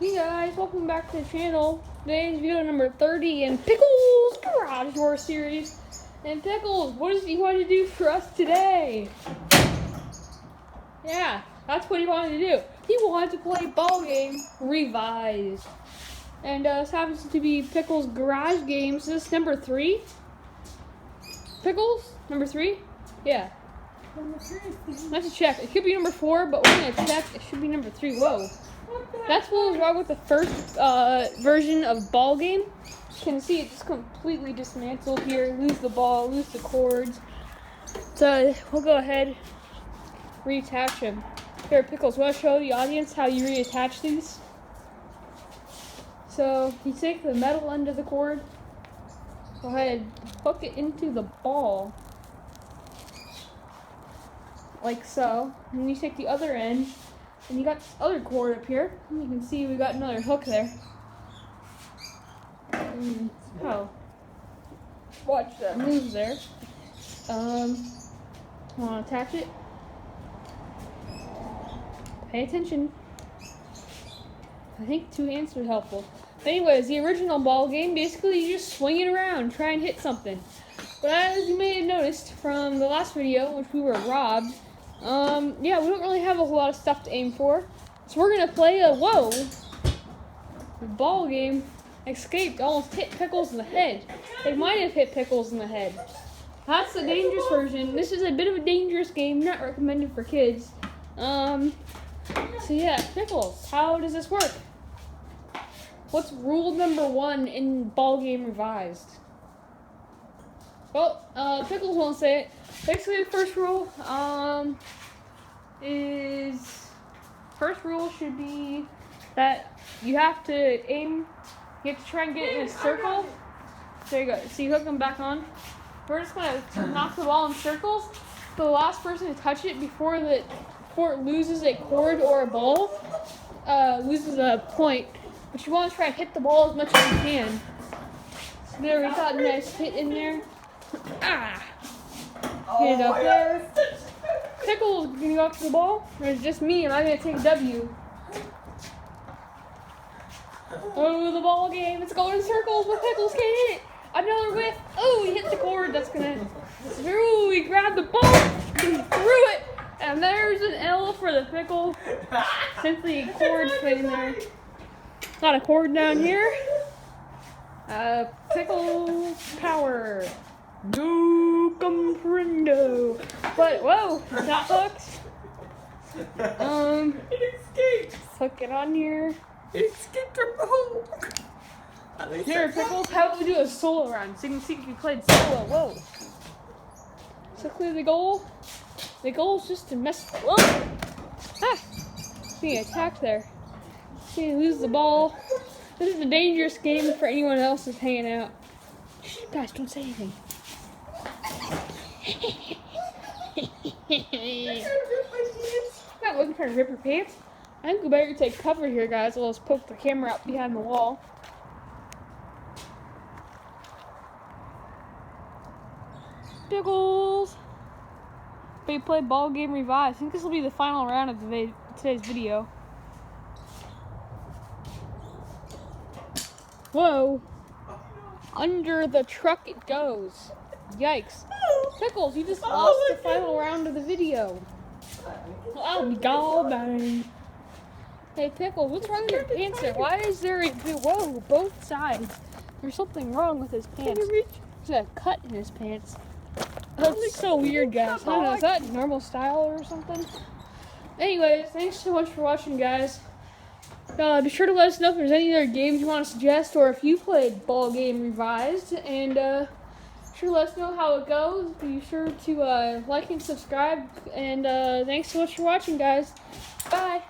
Hey guys, welcome back to the channel. Today's video number 30 in Pikls Garage Door series. And Pikls, what does he want to do for us today? Yeah, that's what he wanted to do. He wanted to play ball game revised. And this happens to be Pikls Garage Games. This is number 3. Pikls? Number 3? Yeah. Let's check. It could be number 4, but we're gonna check. It should be number 3. Whoa. That's what was wrong with the first version of ball game. You can see it's completely dismantled here. Lose the ball, lose the cords. So we'll go ahead, reattach him. Here, Pikls, want to show the audience how you reattach these? So you take the metal end of the cord, go ahead, hook it into the ball, like so. And then you take the other end, and you got this other cord up here. You can see we got another hook there. Oh, watch that move there. Want to attach it? Pay attention. I think 2 hands are helpful. Anyways, the original ball game, basically you just swing it around, try and hit something. But as you may have noticed from the last video, which we were robbed, yeah, we don't really have a whole lot of stuff to aim for. So we're gonna play a, whoa, the ball game escaped, almost hit Pikls in the head. It might have hit Pikls in the head. That's the dangerous version. This is a bit of a dangerous game, not recommended for kids. So yeah, Pikls, how does this work? What's rule number 1 in ball game revised? Well, Pikls won't say it. Basically, the first rule should be that you have to aim. You have to try and get it in a circle. There you go. So you hook them back on. We're just gonna knock the ball in circles. So the last person to touch it before it loses a cord or a ball loses a point. But you want to try and hit the ball as much as you can. So there, we got a nice hit in there. Ah! Hit it up there. Pikls, can you go up to the ball? Or is it just me and I'm going to take a W? Oh, the ball game. It's going in circles, but Pikls can't hit it. Another whiff. Oh, he hit the cord. That's going to... Ooh, he grabbed the ball. He threw it. And there's an L for the Pikls. Simply cord put in there. Got a cord down here. Pikls power. No comprendo. But whoa, not hooked. It escaped. Hook it on here. It escaped from the hole. Here, Pikls, how about we do a solo round so you can see if you played solo. Whoa. So clear the goal. The goal is just to mess. Whoa. Ah. Being attacked there. See, you lose the ball. This is a dangerous game for anyone else that's hanging out. Shh, guys, don't say anything. Not looking trying to rip your pants. I think we better take cover here, guys. We'll just poke the camera out behind the wall. Pikls. We play ball game revised. I think this will be the final round of today's video. Whoa. Under the truck it goes. Yikes. Pikls, you just lost the final round of the video. I'll be gone. Hey, Pikls, what's wrong with your pants there? Why is there a... Whoa, both sides. There's something wrong with his pants. There's a cut in his pants. That's so weird, guys. I don't know, is that normal style or something? Anyways, thanks so much for watching, guys. Be sure to let us know if there's any other games you want to suggest or if you played ball game revised. And sure to let us know how it goes. Be sure to like and subscribe. And thanks so much for watching, guys. Bye.